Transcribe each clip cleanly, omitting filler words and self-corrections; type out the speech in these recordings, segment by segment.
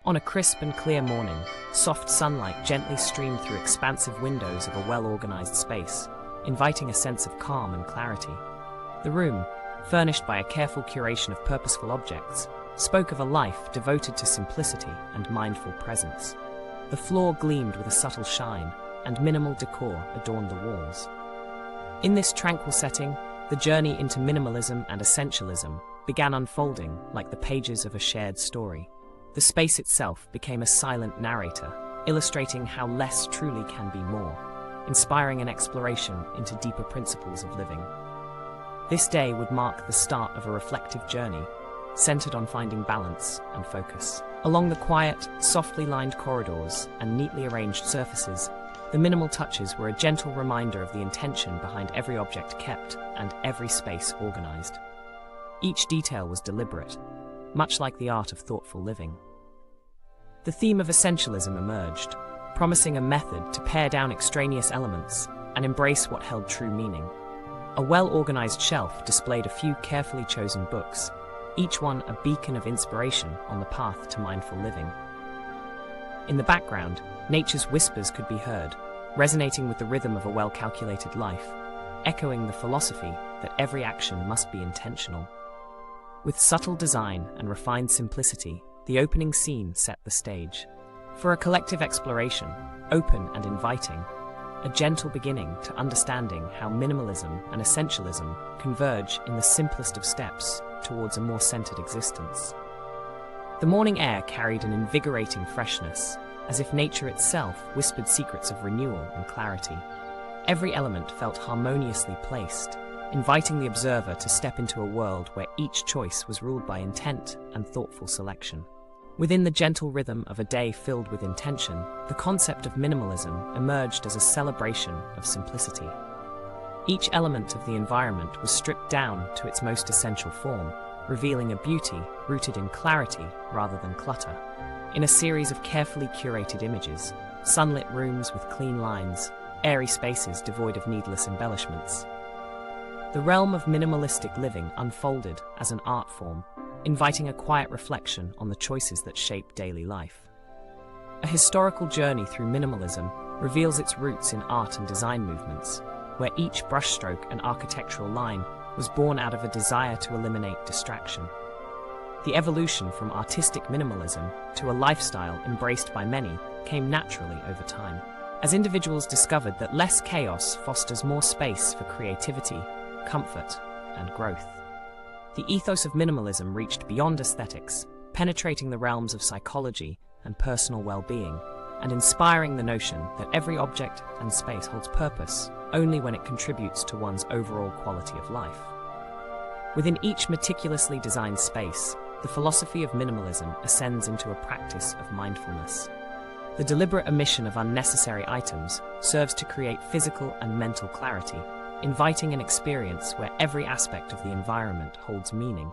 On a crisp and clear morning, soft sunlight gently streamed through expansive windows of a well-organized space, inviting a sense of calm and clarity. The room, furnished by a careful curation of purposeful objects, spoke of a life devoted to simplicity and mindful presence. The floor gleamed with a subtle shine, and minimal decor adorned the walls. In this tranquil setting, the journey into minimalism and essentialism began unfolding like the pages of a shared story. The space itself became a silent narrator, illustrating how less truly can be more, inspiring an exploration into deeper principles of living. This day would mark the start of a reflective journey, centered on finding balance and focus. Along the quiet, softly lined corridors and neatly arranged surfaces, the minimal touches were a gentle reminder of the intention behind every object kept and every space organized. Each detail was deliberate, much like the art of thoughtful living. The theme of essentialism emerged, promising a method to pare down extraneous elements and embrace what held true meaning. A well-organized shelf displayed a few carefully chosen books, each one a beacon of inspiration on the path to mindful living. In the background, nature's whispers could be heard, resonating with the rhythm of a well-calculated life, echoing the philosophy that every action must be intentional. With subtle design and refined simplicity, the opening scene set the stage. For a collective exploration, open and inviting, a gentle beginning to understanding how minimalism and essentialism converge in the simplest of steps towards a more centered existence. The morning air carried an invigorating freshness, as if nature itself whispered secrets of renewal and clarity. Every element felt harmoniously placed, inviting the observer to step into a world where each choice was ruled by intent and thoughtful selection. Within the gentle rhythm of a day filled with intention, the concept of minimalism emerged as a celebration of simplicity. Each element of the environment was stripped down to its most essential form, revealing a beauty rooted in clarity rather than clutter. In a series of carefully curated images, sunlit rooms with clean lines, airy spaces devoid of needless embellishments, the realm of minimalistic living unfolded as an art form, inviting a quiet reflection on the choices that shape daily life. A historical journey through minimalism reveals its roots in art and design movements, where each brushstroke and architectural line was born out of a desire to eliminate distraction. The evolution from artistic minimalism to a lifestyle embraced by many came naturally over time, as individuals discovered that less chaos fosters more space for creativity, comfort, and growth. The ethos of minimalism reached beyond aesthetics, penetrating the realms of psychology and personal well-being, and inspiring the notion that every object and space holds purpose only when it contributes to one's overall quality of life. Within each meticulously designed space, the philosophy of minimalism ascends into a practice of mindfulness. The deliberate omission of unnecessary items serves to create physical and mental clarity, inviting an experience where every aspect of the environment holds meaning.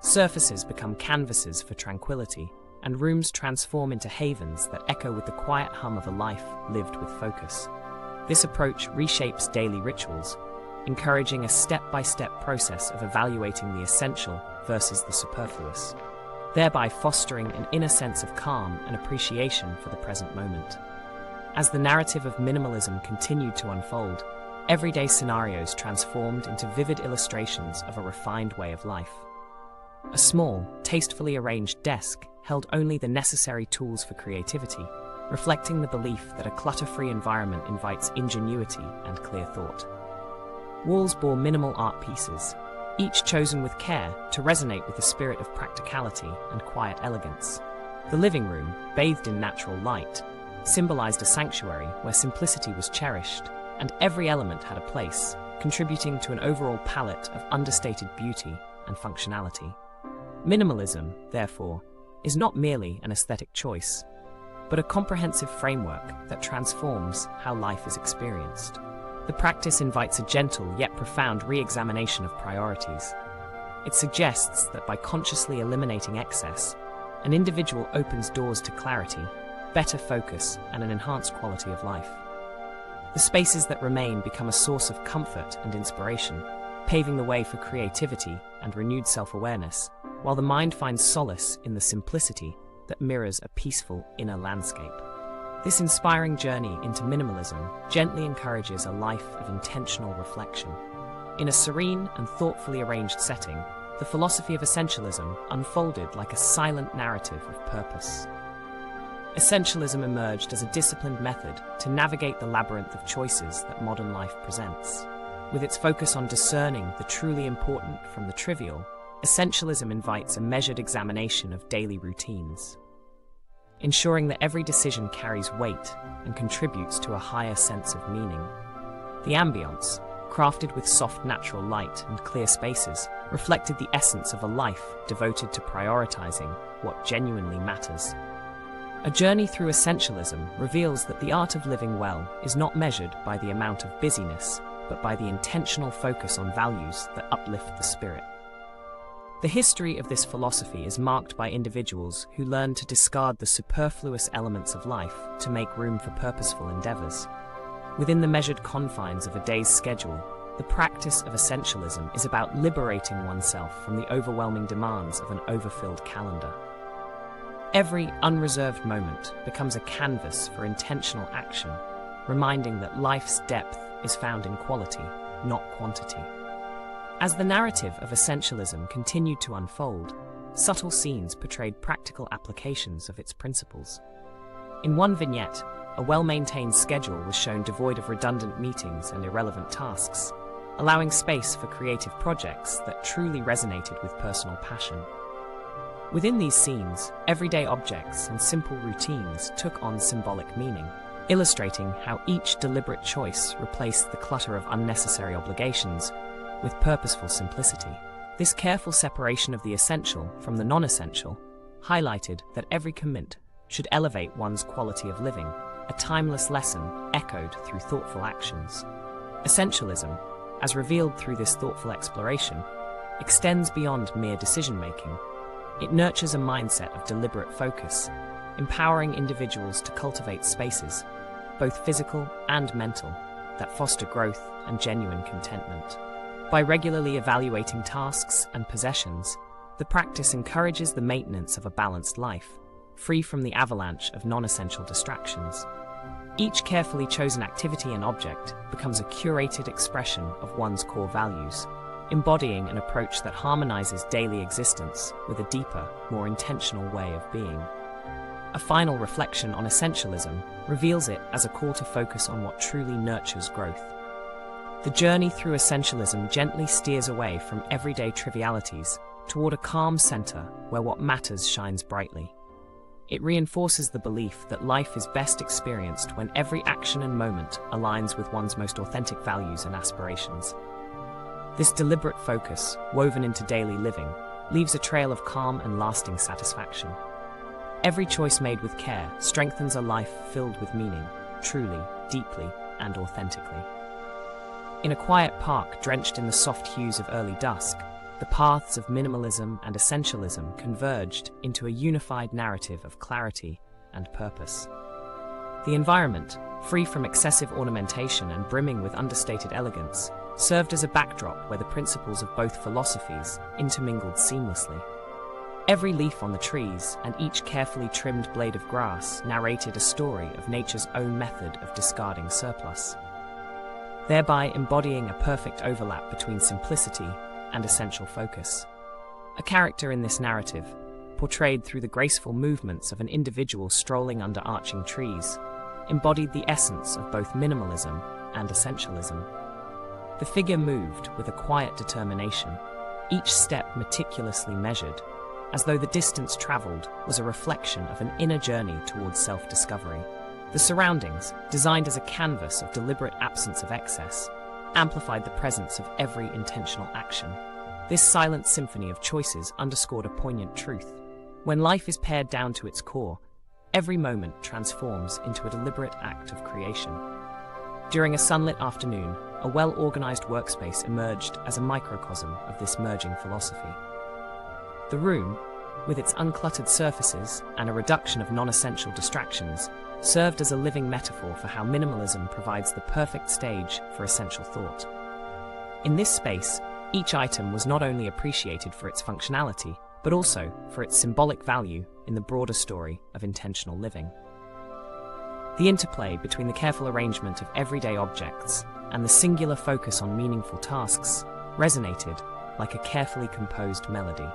Surfaces become canvases for tranquility, and rooms transform into havens that echo with the quiet hum of a life lived with focus. This approach reshapes daily rituals, encouraging a step-by-step process of evaluating the essential versus the superfluous, thereby fostering an inner sense of calm and appreciation for the present moment. As the narrative of minimalism continued to unfold, everyday scenarios transformed into vivid illustrations of a refined way of life. A small, tastefully arranged desk held only the necessary tools for creativity, reflecting the belief that a clutter-free environment invites ingenuity and clear thought. Walls bore minimal art pieces, each chosen with care to resonate with the spirit of practicality and quiet elegance. The living room, bathed in natural light, symbolized a sanctuary where simplicity was cherished, and every element had a place, contributing to an overall palette of understated beauty and functionality. Minimalism, therefore, is not merely an aesthetic choice, but a comprehensive framework that transforms how life is experienced. The practice invites a gentle yet profound re-examination of priorities. It suggests that by consciously eliminating excess, an individual opens doors to clarity, better focus, and an enhanced quality of life. The spaces that remain become a source of comfort and inspiration, paving the way for creativity and renewed self-awareness, while the mind finds solace in the simplicity that that mirrors a peaceful inner landscape. This inspiring journey into minimalism gently encourages a life of intentional reflection. In a serene and thoughtfully arranged setting, the philosophy of essentialism unfolded like a silent narrative of purpose. Essentialism emerged as a disciplined method to navigate the labyrinth of choices that modern life presents. With its focus on discerning the truly important from the trivial, essentialism invites a measured examination of daily routines, ensuring that every decision carries weight and contributes to a higher sense of meaning. The ambience, crafted with soft natural light and clear spaces, reflected the essence of a life devoted to prioritizing what genuinely matters. A journey through essentialism reveals that the art of living well is not measured by the amount of busyness, but by the intentional focus on values that uplift the spirit. The history of this philosophy is marked by individuals who learn to discard the superfluous elements of life to make room for purposeful endeavors. Within the measured confines of a day's schedule, the practice of essentialism is about liberating oneself from the overwhelming demands of an overfilled calendar. Every unreserved moment becomes a canvas for intentional action, reminding that life's depth is found in quality, not quantity. As the narrative of essentialism continued to unfold, subtle scenes portrayed practical applications of its principles. In one vignette, a well-maintained schedule was shown devoid of redundant meetings and irrelevant tasks, allowing space for creative projects that truly resonated with personal passion. Within these scenes, everyday objects and simple routines took on symbolic meaning, illustrating how each deliberate choice replaced the clutter of unnecessary obligations with purposeful simplicity. This careful separation of the essential from the non-essential highlighted that every commit should elevate one's quality of living, a timeless lesson echoed through thoughtful actions. Essentialism, as revealed through this thoughtful exploration, extends beyond mere decision-making. It nurtures a mindset of deliberate focus, empowering individuals to cultivate spaces, both physical and mental, that foster growth and genuine contentment. By regularly evaluating tasks and possessions, the practice encourages the maintenance of a balanced life, free from the avalanche of non-essential distractions. Each carefully chosen activity and object becomes a curated expression of one's core values, embodying an approach that harmonizes daily existence with a deeper, more intentional way of being. A final reflection on essentialism reveals it as a call to focus on what truly nurtures growth. The journey through essentialism gently steers away from everyday trivialities toward a calm center where what matters shines brightly. It reinforces the belief that life is best experienced when every action and moment aligns with one's most authentic values and aspirations. This deliberate focus, woven into daily living, leaves a trail of calm and lasting satisfaction. Every choice made with care strengthens a life filled with meaning, truly, deeply, and authentically. In a quiet park drenched in the soft hues of early dusk, the paths of minimalism and essentialism converged into a unified narrative of clarity and purpose. The environment, free from excessive ornamentation and brimming with understated elegance, served as a backdrop where the principles of both philosophies intermingled seamlessly. Every leaf on the trees and each carefully trimmed blade of grass narrated a story of nature's own method of discarding surplus, thereby embodying a perfect overlap between simplicity and essential focus. A character in this narrative, portrayed through the graceful movements of an individual strolling under arching trees, embodied the essence of both minimalism and essentialism. The figure moved with a quiet determination, each step meticulously measured, as though the distance traveled was a reflection of an inner journey towards self-discovery. The surroundings, designed as a canvas of deliberate absence of excess, amplified the presence of every intentional action. This silent symphony of choices underscored a poignant truth. When life is pared down to its core, every moment transforms into a deliberate act of creation. During a sunlit afternoon, a well-organized workspace emerged as a microcosm of this merging philosophy. The room, with its uncluttered surfaces and a reduction of non-essential distractions, served as a living metaphor for how minimalism provides the perfect stage for essential thought. In this space, each item was not only appreciated for its functionality, but also for its symbolic value, in the broader story of intentional living. The interplay between the careful arrangement of everyday objects and the singular focus on meaningful tasks resonated like a carefully composed melody,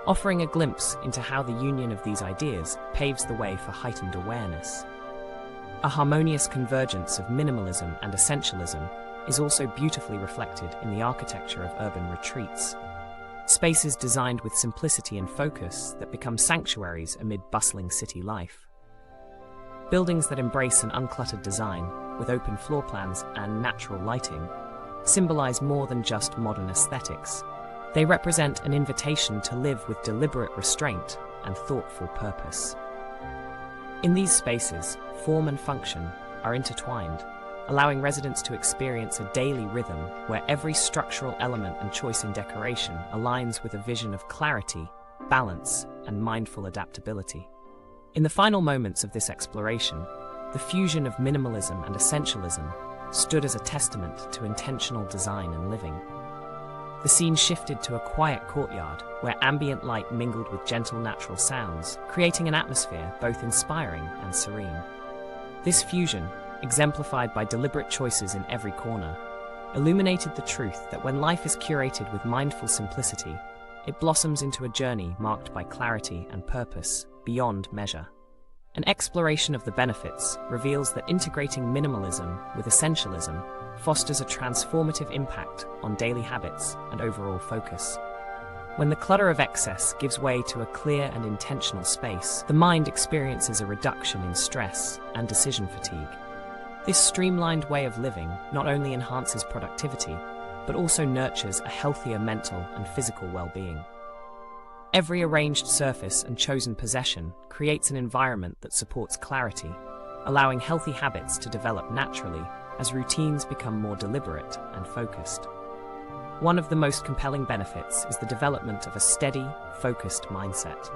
offering a glimpse into how the union of these ideas paves the way for heightened awareness. A harmonious convergence of minimalism and essentialism is also beautifully reflected in the architecture of urban retreats, spaces designed with simplicity and focus that become sanctuaries amid bustling city life. Buildings that embrace an uncluttered design, with open floor plans and natural lighting, symbolize more than just modern aesthetics. They represent an invitation to live with deliberate restraint and thoughtful purpose. In these spaces, form and function are intertwined, allowing residents to experience a daily rhythm where every structural element and choice in decoration aligns with a vision of clarity, balance, and mindful adaptability. In the final moments of this exploration, the fusion of minimalism and essentialism stood as a testament to intentional design and living. The scene shifted to a quiet courtyard where ambient light mingled with gentle natural sounds, creating an atmosphere both inspiring and serene. This fusion, exemplified by deliberate choices in every corner, illuminated the truth that when life is curated with mindful simplicity, it blossoms into a journey marked by clarity and purpose beyond measure. An exploration of the benefits reveals that integrating minimalism with essentialism fosters a transformative impact on daily habits and overall focus. When the clutter of excess gives way to a clear and intentional space, the mind experiences a reduction in stress and decision fatigue. This streamlined way of living not only enhances productivity, but also nurtures a healthier mental and physical well-being. Every arranged surface and chosen possession creates an environment that supports clarity, allowing healthy habits to develop naturally as routines become more deliberate and focused. One of the most compelling benefits is the development of a steady, focused mindset.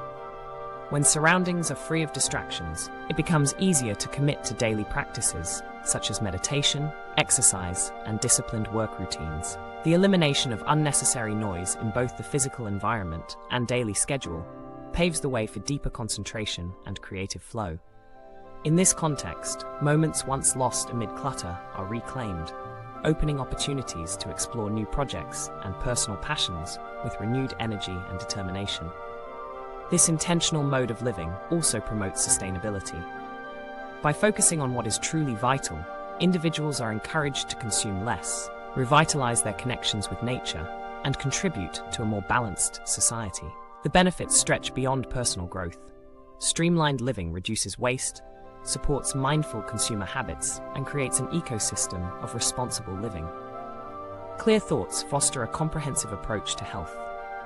When surroundings are free of distractions, it becomes easier to commit to daily practices such as meditation, exercise, and disciplined work routines. The elimination of unnecessary noise in both the physical environment and daily schedule paves the way for deeper concentration and creative flow. In this context, moments once lost amid clutter are reclaimed, opening opportunities to explore new projects and personal passions with renewed energy and determination. This intentional mode of living also promotes sustainability. By focusing on what is truly vital, individuals are encouraged to consume less, revitalize their connections with nature, and contribute to a more balanced society. The benefits stretch beyond personal growth. Streamlined living reduces waste, supports mindful consumer habits, and creates an ecosystem of responsible living. Clear thoughts foster a comprehensive approach to health,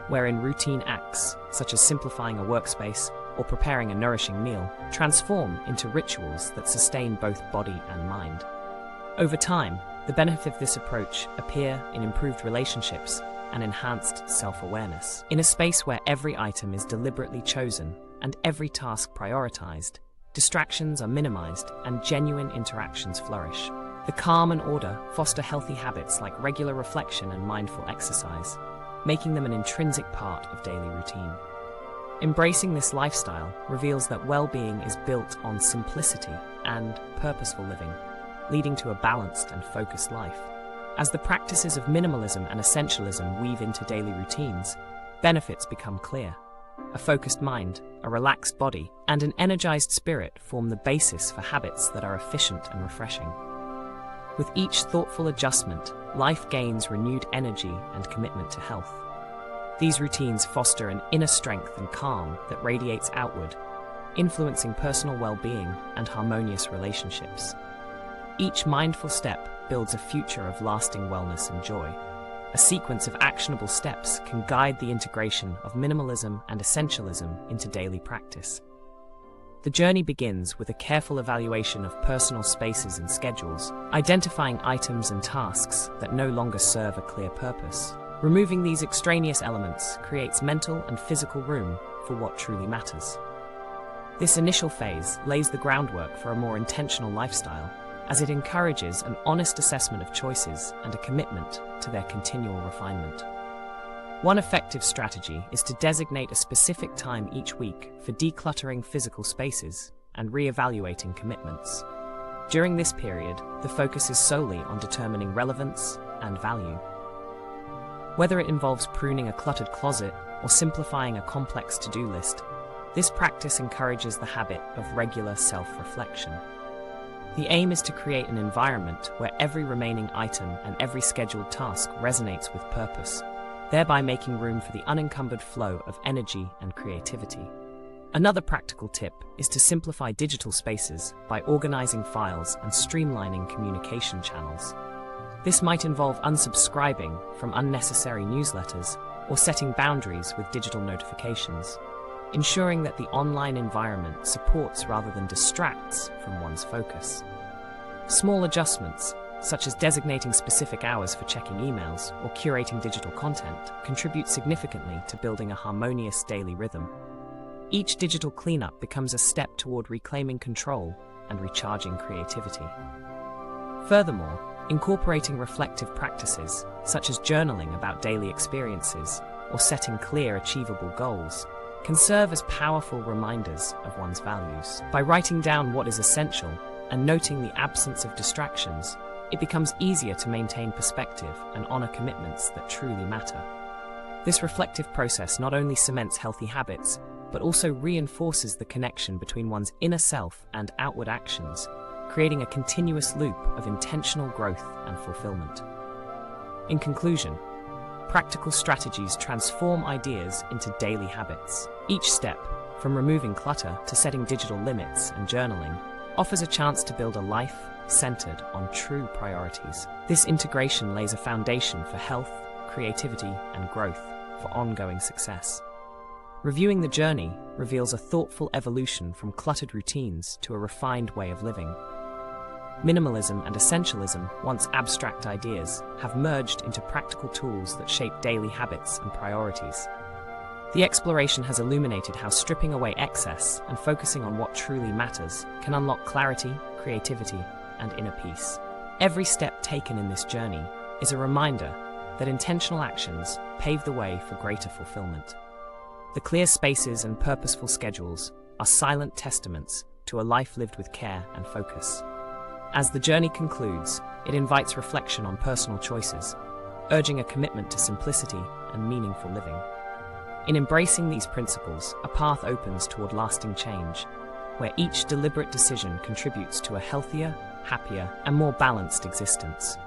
wherein routine acts, such as simplifying a workspace or preparing a nourishing meal, transform into rituals that sustain both body and mind. Over time, the benefits of this approach appear in improved relationships and enhanced self-awareness. In a space where every item is deliberately chosen and every task prioritized, distractions are minimized and genuine interactions flourish. The calm and order foster healthy habits like regular reflection and mindful exercise, making them an intrinsic part of daily routine. Embracing this lifestyle reveals that well-being is built on simplicity and purposeful living, leading to a balanced and focused life. As the practices of minimalism and essentialism weave into daily routines, benefits become clear. A focused mind, a relaxed body, and an energized spirit form the basis for habits that are efficient and refreshing. With each thoughtful adjustment, life gains renewed energy and commitment to health. These routines foster an inner strength and calm that radiates outward, influencing personal well-being and harmonious relationships. Each mindful step builds a future of lasting wellness and joy. A sequence of actionable steps can guide the integration of minimalism and essentialism into daily practice. The journey begins with a careful evaluation of personal spaces and schedules, identifying items and tasks that no longer serve a clear purpose. Removing these extraneous elements creates mental and physical room for what truly matters. This initial phase lays the groundwork for a more intentional lifestyle, as it encourages an honest assessment of choices and a commitment to their continual refinement. One effective strategy is to designate a specific time each week for decluttering physical spaces and re-evaluating commitments. During this period, the focus is solely on determining relevance and value. Whether it involves pruning a cluttered closet or simplifying a complex to-do list, this practice encourages the habit of regular self-reflection. The aim is to create an environment where every remaining item and every scheduled task resonates with purpose, thereby making room for the unencumbered flow of energy and creativity. Another practical tip is to simplify digital spaces by organizing files and streamlining communication channels. This might involve unsubscribing from unnecessary newsletters or setting boundaries with digital notifications, ensuring that the online environment supports rather than distracts from one's focus. Small adjustments, such as designating specific hours for checking emails or curating digital content, contribute significantly to building a harmonious daily rhythm. Each digital cleanup becomes a step toward reclaiming control and recharging creativity. Furthermore, incorporating reflective practices, such as journaling about daily experiences or setting clear, achievable goals, can serve as powerful reminders of one's values. By writing down what is essential and noting the absence of distractions, it becomes easier to maintain perspective and honor commitments that truly matter. This reflective process not only cements healthy habits, but also reinforces the connection between one's inner self and outward actions, creating a continuous loop of intentional growth and fulfillment. In conclusion, practical strategies transform ideas into daily habits. Each step, from removing clutter to setting digital limits and journaling, offers a chance to build a life centered on true priorities. This integration lays a foundation for health, creativity, and growth for ongoing success. Reviewing the journey reveals a thoughtful evolution from cluttered routines to a refined way of living. Minimalism and essentialism, once abstract ideas, have merged into practical tools that shape daily habits and priorities. The exploration has illuminated how stripping away excess and focusing on what truly matters can unlock clarity, creativity, and inner peace. Every step taken in this journey is a reminder that intentional actions pave the way for greater fulfillment. The clear spaces and purposeful schedules are silent testaments to a life lived with care and focus. As the journey concludes, it invites reflection on personal choices, urging a commitment to simplicity and meaningful living. In embracing these principles, a path opens toward lasting change, where each deliberate decision contributes to a healthier, happier, and more balanced existence.